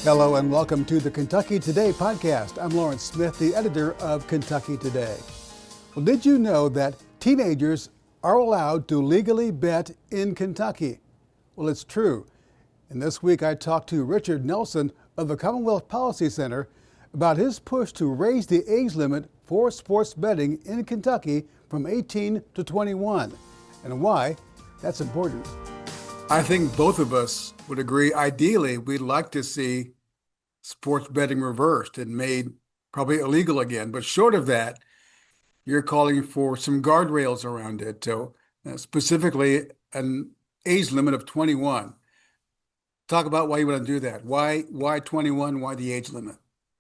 Hello and welcome to the Kentucky Today podcast. I'm Lawrence Smith, the editor of Kentucky Today. Well, did you know that teenagers are allowed to legally bet in Kentucky? Well, it's true. And this week I talked to Richard Nelson of the Commonwealth Policy Center about his push to raise the age limit for sports betting in Kentucky from 18 to 21 and why that's important. I think both of us would agree, ideally, we'd like to see sports betting reversed and made probably illegal again. But short of that, you're calling for some guardrails around it. So specifically an age limit of 21. Talk about why you want to do that. Why 21? Why the age limit?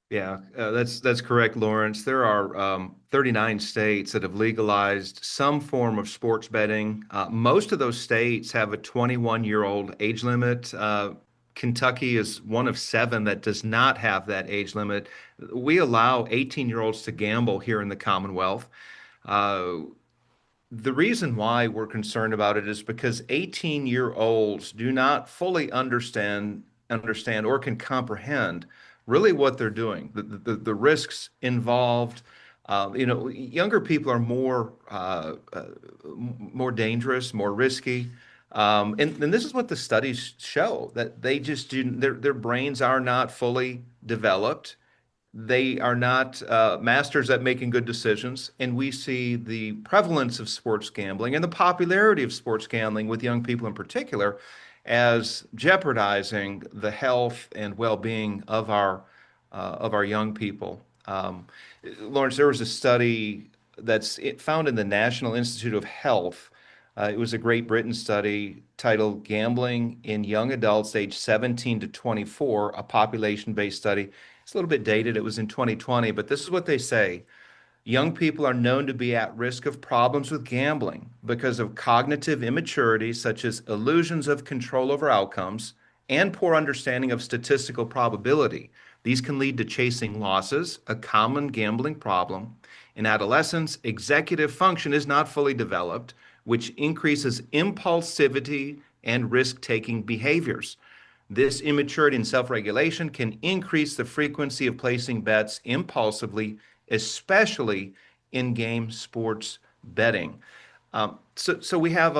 Yeah, that's correct, Lawrence. There are 39 states that have legalized some form of sports betting. Most of those states have a 21-year-old age limit. Kentucky is one of 7 that does not have that age limit. We allow 18-year-olds to gamble here in the Commonwealth. The reason why we're concerned about it is because 18-year-olds do not fully understand or can comprehend really what they're doing, the risks involved. Younger people are more dangerous, more risky. And this is what the studies show, that they just do, their brains are not fully developed. They are not masters at making good decisions. And we see the prevalence of sports gambling and the popularity of sports gambling with young people in particular as jeopardizing the health and well-being of our young people. Lawrence, there was a study that's found in the National Institute of Health. It was a Great Britain study titled Gambling in Young Adults Aged 17 to 24, a population-based study. It's a little bit dated. It was in 2020, but this is what they say. Young people are known to be at risk of problems with gambling because of cognitive immaturity, such as illusions of control over outcomes and poor understanding of statistical probability. These can lead to chasing losses, a common gambling problem. In adolescence, executive function is not fully developed, which increases impulsivity and risk-taking behaviors. This immaturity and self-regulation can increase the frequency of placing bets impulsively, especially in-game sports betting. So we have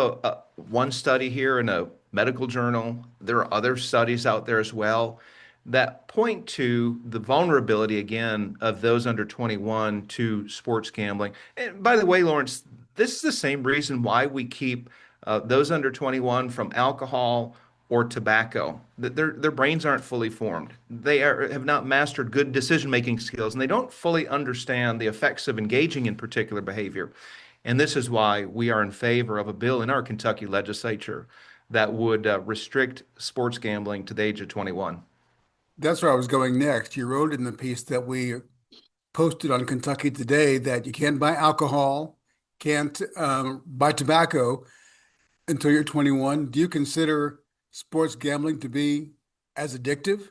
one study here in a medical journal. There are other studies out there as well that point to the vulnerability, again, of those under 21 to sports gambling. And by the way, Lawrence, this is the same reason why we keep those under 21 from alcohol or tobacco. Their brains aren't fully formed. They have not mastered good decision-making skills, and they don't fully understand the effects of engaging in particular behavior. And this is why we are in favor of a bill in our Kentucky legislature that would restrict sports gambling to the age of 21. That's where I was going next. You wrote in the piece that we posted on Kentucky Today that you can't buy alcohol, can't buy tobacco until you're 21. Do you consider sports gambling to be as addictive?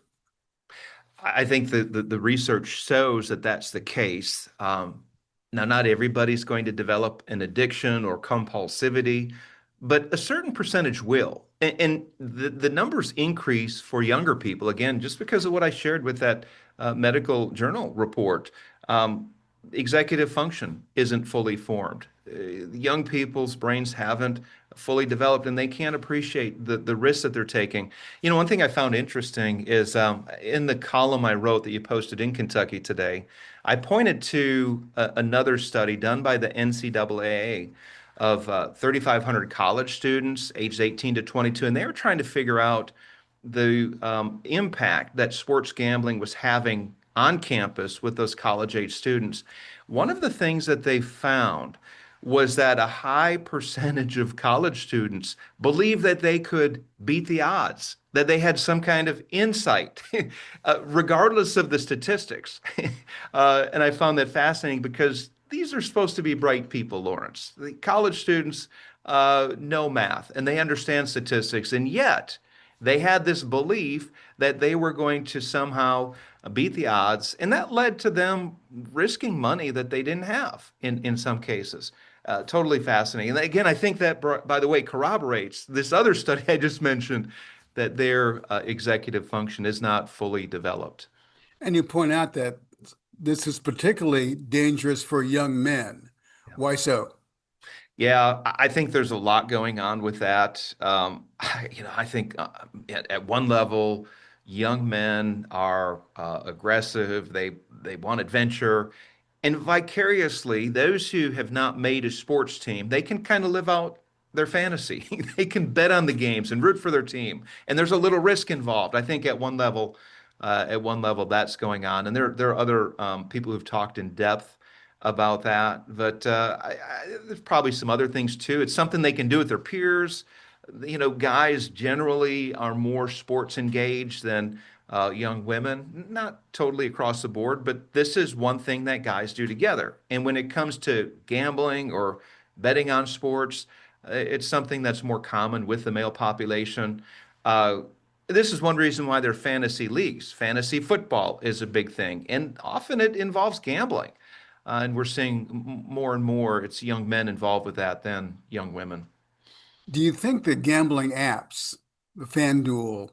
I think the research shows that that's the case. Now, not everybody's going to develop an addiction or compulsivity, but a certain percentage will. And the numbers increase for younger people, again, just because of what I shared with that medical journal report. Executive function isn't fully formed. Young people's brains haven't fully developed, and they can't appreciate the risks that they're taking. You know, one thing I found interesting is in the column I wrote that you posted in Kentucky Today, I pointed to another study done by the NCAA of 3,500 college students aged 18 to 22, and they were trying to figure out the impact that sports gambling was having on campus with those college-age students. One of the things that they found was that a high percentage of college students believed that they could beat the odds, that they had some kind of insight, regardless of the statistics. And I found that fascinating because these are supposed to be bright people, Lawrence. The college students know math and they understand statistics, and yet they had this belief that they were going to somehow beat the odds, and that led to them risking money that they didn't have in some cases. Totally fascinating. And again, I think that, by the way, corroborates this other study I just mentioned that their executive function is not fully developed. And you point out that this is particularly dangerous for young men. Why so? Yeah, I think there's a lot going on with that. I think at one level, young men are aggressive. They want adventure, and vicariously, those who have not made a sports team, they can kind of live out their fantasy. They can bet on the games and root for their team, and there's a little risk involved. I think at one level, that's going on, and there are other people who've talked in depth about that. But there's probably some other things too. It's something they can do with their peers. Guys generally are more sports engaged than young women. Not totally across the board, but this is one thing that guys do together. And when it comes to gambling or betting on sports, it's something that's more common with the male population. Uh, this is one reason why there are fantasy leagues. Fantasy football is a big thing, and often it involves gambling. And we're seeing more and more it's young men involved with that than young women. Do you think the gambling apps, the FanDuel,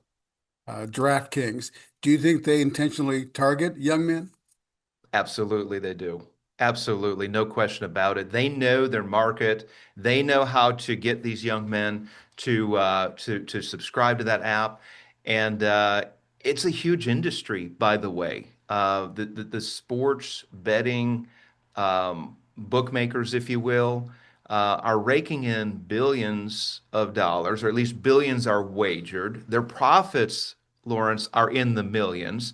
DraftKings, do you think they intentionally target young men? Absolutely, they do. Absolutely, no question about it. They know their market. They know how to get these young men to subscribe to that app, and it's a huge industry, by the way. The sports betting bookmakers, if you will, are raking in billions of dollars, or at least billions are wagered. Their profits, Lawrence, are in the millions.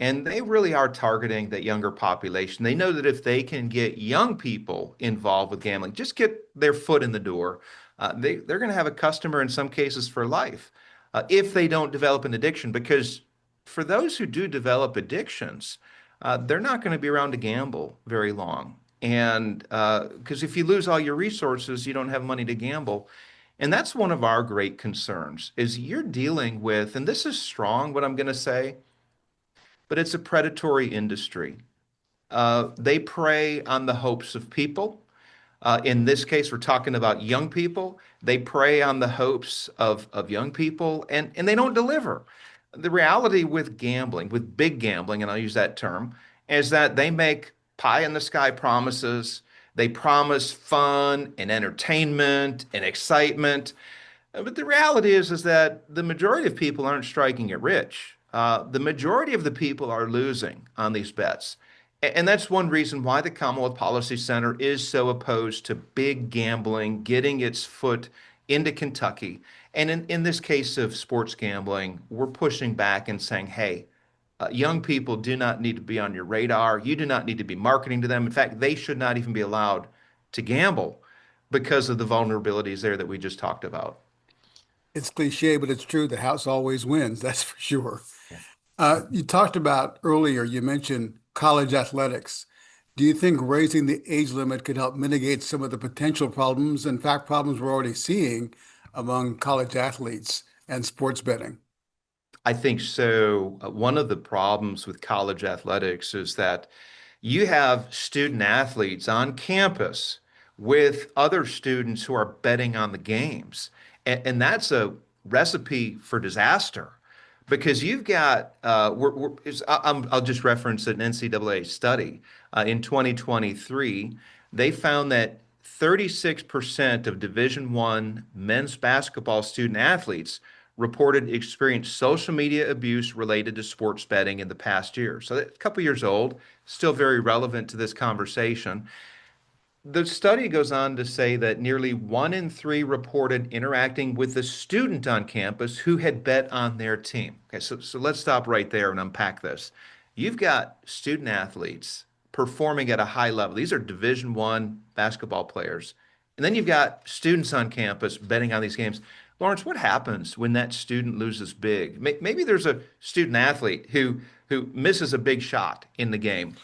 And they really are targeting that younger population. They know that if they can get young people involved with gambling, just get their foot in the door, they're going to have a customer in some cases for life if they don't develop an addiction. Because for those who do develop addictions, they're not going to be around to gamble very long. And because if you lose all your resources, you don't have money to gamble. And that's one of our great concerns is you're dealing with, and this is strong, what I'm going to say, but it's a predatory industry. They prey on the hopes of people. In this case, we're talking about young people. They prey on the hopes of young people, and they don't deliver. The reality with gambling, with big gambling, and I'll use that term, is that they make pie in the sky promises. They promise fun and entertainment and excitement. But the reality is that the majority of people aren't striking it rich. The majority of the people are losing on these bets. And that's one reason why the Commonwealth Policy Center is so opposed to big gambling getting its foot into Kentucky. And in this case of sports gambling, we're pushing back and saying, hey, young people do not need to be on your radar. You do not need to be marketing to them. In fact, they should not even be allowed to gamble because of the vulnerabilities there that we just talked about. It's cliche, but it's true. The house always wins, that's for sure. You talked about earlier, you mentioned college athletics. Do you think raising the age limit could help mitigate some of the potential problems, in fact, problems we're already seeing among college athletes and sports betting? I think so. One of the problems with college athletics is that you have student athletes on campus with other students who are betting on the games. And that's a recipe for disaster because you've got, I'll just reference an NCAA study. In 2023, they found that 36% of Division I men's basketball student athletes reported experienced social media abuse related to sports betting in the past year. So that's a couple years old, still very relevant to this conversation. The study goes on to say that nearly 1 in 3 reported interacting with a student on campus who had bet on their team. Okay, so let's stop right there and unpack this. You've got student athletes performing at a high level. These are Division I basketball players. And then you've got students on campus betting on these games. Lawrence, what happens when that student loses big? Maybe there's a student athlete who misses a big shot in the game,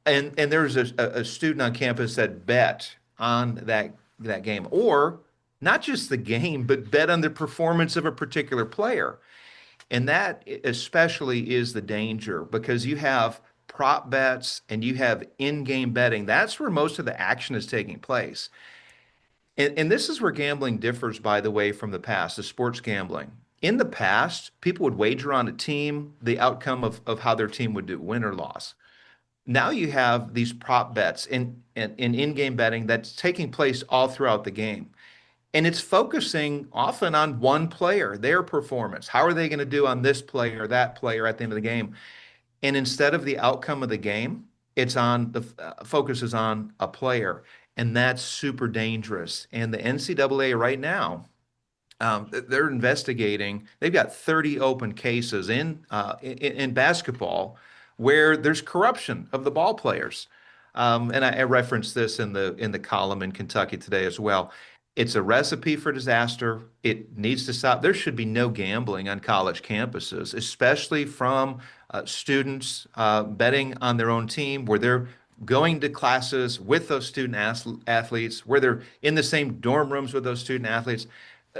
and there's a student on campus that bet on that game, or not just the game, but bet on the performance of a particular player. And that especially is the danger because you have prop bets and you have in-game betting. That's where most of the action is taking place. And this is where gambling differs, by the way, from the past, the sports gambling. In the past, people would wager on a team, the outcome of how their team would do, win or loss. Now you have these prop bets in in-game betting that's taking place all throughout the game. And it's focusing often on one player, their performance. How are they going to do on this player, that player at the end of the game? And instead of the outcome of the game, it's on the focus is on a player. And that's super dangerous. And the NCAA right now, they're investigating. They've got 30 open cases in basketball where there's corruption of the ball players. And I referenced this in the column in Kentucky Today as well. It's a recipe for disaster. It needs to stop. There should be no gambling on college campuses, especially from students betting on their own team, where they're going to classes with those student athletes, where they're in the same dorm rooms with those student athletes.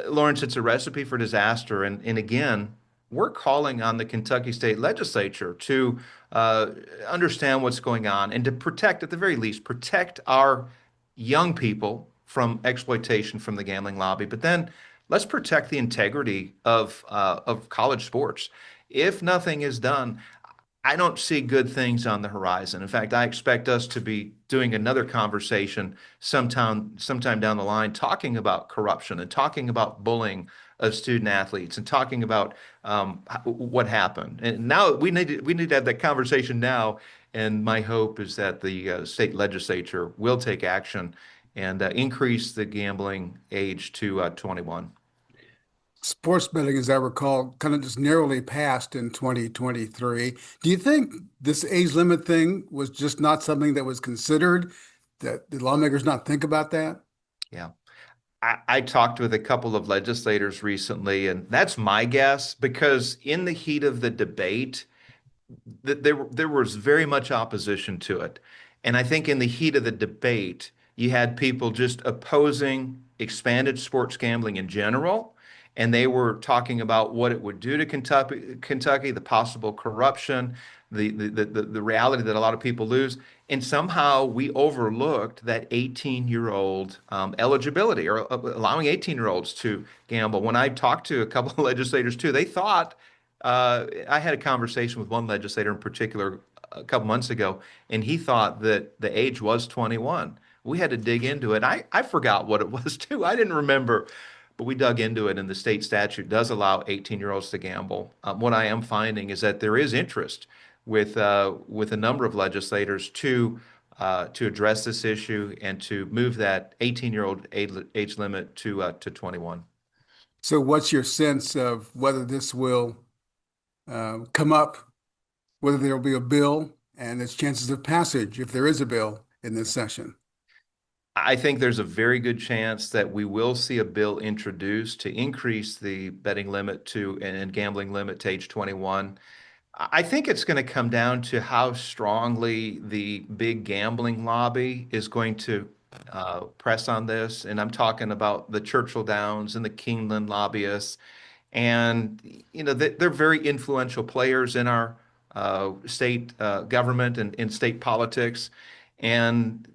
Lawrence, it's a recipe for disaster. And again, we're calling on the Kentucky State Legislature to understand what's going on and to protect, at the very least, protect our young people from exploitation from the gambling lobby. But then let's protect the integrity of college sports. If nothing is done, I don't see good things on the horizon. In fact, I expect us to be doing another conversation sometime down the line, talking about corruption and talking about bullying of student athletes and talking about what happened. And now we need to have that conversation now. And my hope is that the state legislature will take action and increase the gambling age to 21. Sports betting, as I recall, kind of just narrowly passed in 2023. Do you think this age limit thing was just not something that was considered? That the lawmakers not think about that? Yeah. I talked with a couple of legislators recently, and that's my guess because in the heat of the debate, there was very much opposition to it. And I think in the heat of the debate, you had people just opposing expanded sports gambling in general. And they were talking about what it would do to Kentucky, the possible corruption, the reality that a lot of people lose. And somehow we overlooked that 18-year-old eligibility or allowing 18-year-olds to gamble. When I talked to a couple of legislators too, they thought I had a conversation with one legislator in particular a couple months ago, and he thought that the age was 21. We had to dig into it. I forgot what it was too. I didn't remember, but we dug into it, and the state statute does allow 18-year-olds to gamble. What I am finding is that there is interest with a number of legislators to address this issue and to move that 18-year-old age limit to 21. So, what's your sense of whether this will come up, whether there will be a bill and its chances of passage if there is a bill in this session? I think there's a very good chance that we will see a bill introduced to increase the betting limit to and gambling limit to age 21. I think it's going to come down to how strongly the big gambling lobby is going to press on this. And I'm talking about the Churchill Downs and the Keeneland lobbyists. And, they're very influential players in our state government and in state politics. And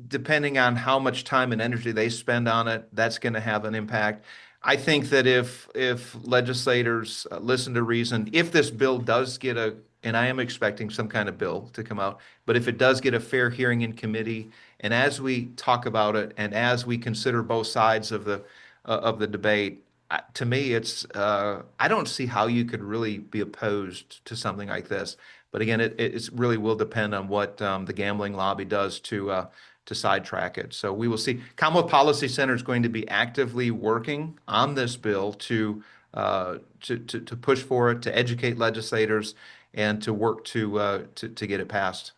depending on how much time and energy they spend on it, that's going to have an impact. I think that if legislators listen to reason, if this bill does get and I am expecting some kind of bill to come out, but if it does get a fair hearing in committee, and as we talk about it, and as we consider both sides of the debate, to me, I don't see how you could really be opposed to something like this. But again, it really will depend on what the gambling lobby does to sidetrack it. So we will see. Commonwealth Policy Center is going to be actively working on this bill to push for it, to educate legislators, and to work to get it passed.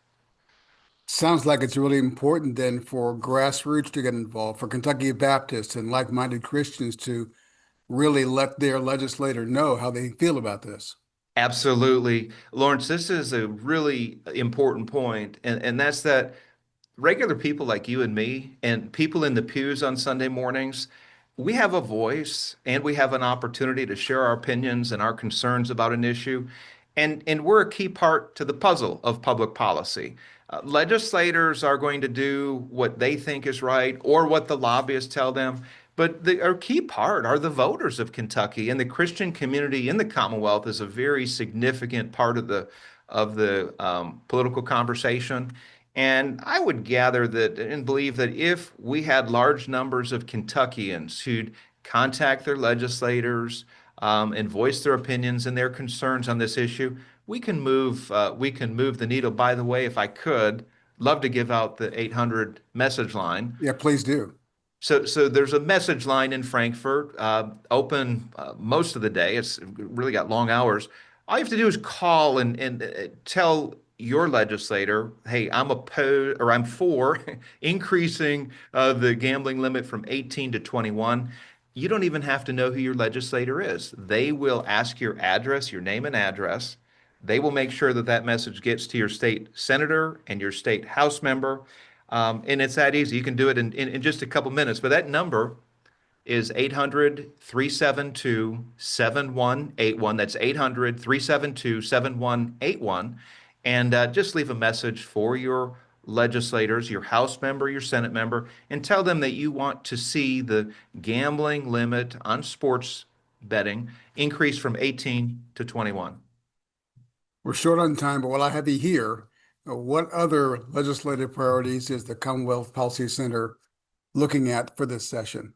Sounds like it's really important then for grassroots to get involved, for Kentucky Baptists and like-minded Christians to really let their legislator know how they feel about this. Absolutely. Lawrence, this is a really important point, and that's that regular people like you and me and people in the pews on Sunday mornings, we have a voice and we have an opportunity to share our opinions and our concerns about an issue. And we're a key part to the puzzle of public policy. Legislators are going to do what they think is right or what the lobbyists tell them. But our key part are the voters of Kentucky, and the Christian community in the Commonwealth is a very significant part of the political conversation. And I would gather that and believe that if we had large numbers of Kentuckians who'd contact their legislators and voice their opinions and their concerns on this issue, we can move the needle. By the way, if I could, love to give out the 800 message line. Yeah, please do. So there's a message line in Frankfurt, open most of the day. It's really got long hours. All you have to do is call and tell your legislator, hey, I'm opposed or I'm for increasing the gambling limit from 18 to 21. You don't even have to know who your legislator is. They will ask your address, your name and address. They will make sure that that message gets to your state senator and your state house member. And it's that easy. You can do it in just a couple minutes. But that number is 800-372-7181. That's 800-372-7181. And just leave a message for your legislators, your House member, your Senate member, and tell them that you want to see the gambling limit on sports betting increase from 18 to 21. We're short on time, but while I have you here, what other legislative priorities is the Commonwealth Policy Center looking at for this session?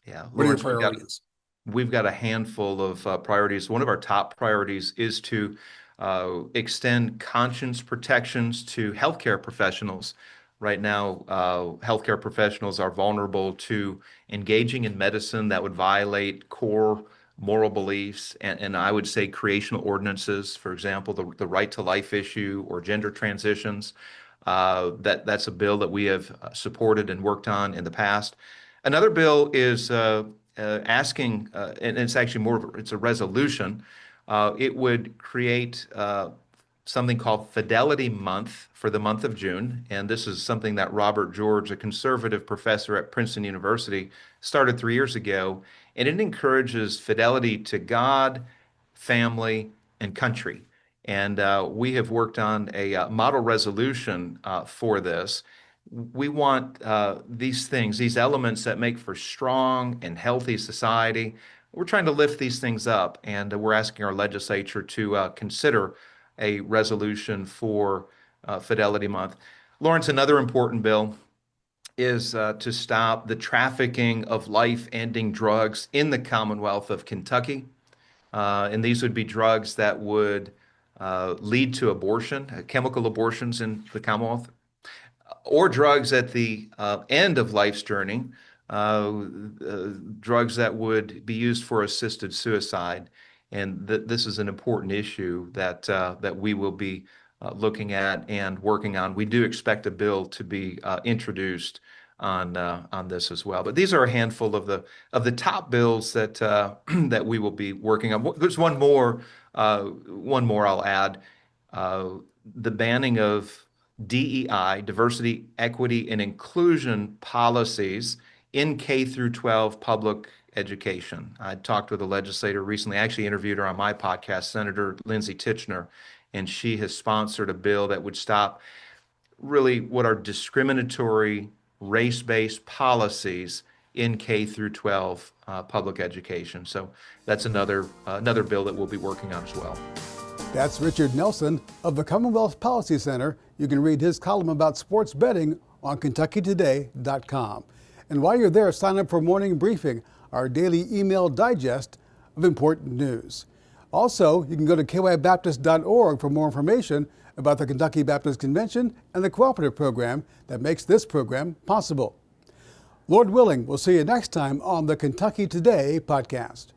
Yeah, What are your Lawrence, priorities? we've got a handful of priorities. One of our top priorities is to extend conscience protections to healthcare professionals. Right now, healthcare professionals are vulnerable to engaging in medicine that would violate core moral beliefs and I would say creational ordinances, for example, the right to life issue or gender transitions. That's a bill that we have supported and worked on in the past. Another bill is asking, and it's actually it's a resolution. It would create something called Fidelity Month for the month of June. And this is something that Robert George, a conservative professor at Princeton University, started 3 years ago. And it encourages fidelity to God, family, and country. And we have worked on a model resolution for this. We want these things, these elements that make for strong and healthy society. We're trying to lift these things up, and we're asking our legislature to consider a resolution for Fidelity Month. Lawrence, another important bill is to stop the trafficking of life-ending drugs in the Commonwealth of Kentucky. And these would be drugs that would lead to abortion, chemical abortions in the Commonwealth, or drugs at the end of life's journey, drugs that would be used for assisted suicide. And this is an important issue that we will be looking at and working on. We do expect a bill to be introduced on this as well. But these are a handful of the top bills that that we will be working on. There's one more I'll add. The banning of DEI, diversity, equity, and inclusion policies in K through 12 public education. I talked with a legislator recently. I actually interviewed her on my podcast, Senator Lindsay Titchener, and she has sponsored a bill that would stop really what are discriminatory race-based policies in K through 12 public education. So that's another bill that we'll be working on as well. That's Richard Nelson of the Commonwealth Policy Center. You can read his column about sports betting on KentuckyToday.com. And while you're there, sign up for Morning Briefing, our daily email digest of important news. Also, you can go to kybaptist.org for more information about the Kentucky Baptist Convention and the cooperative program that makes this program possible. Lord willing, we'll see you next time on the Kentucky Today podcast.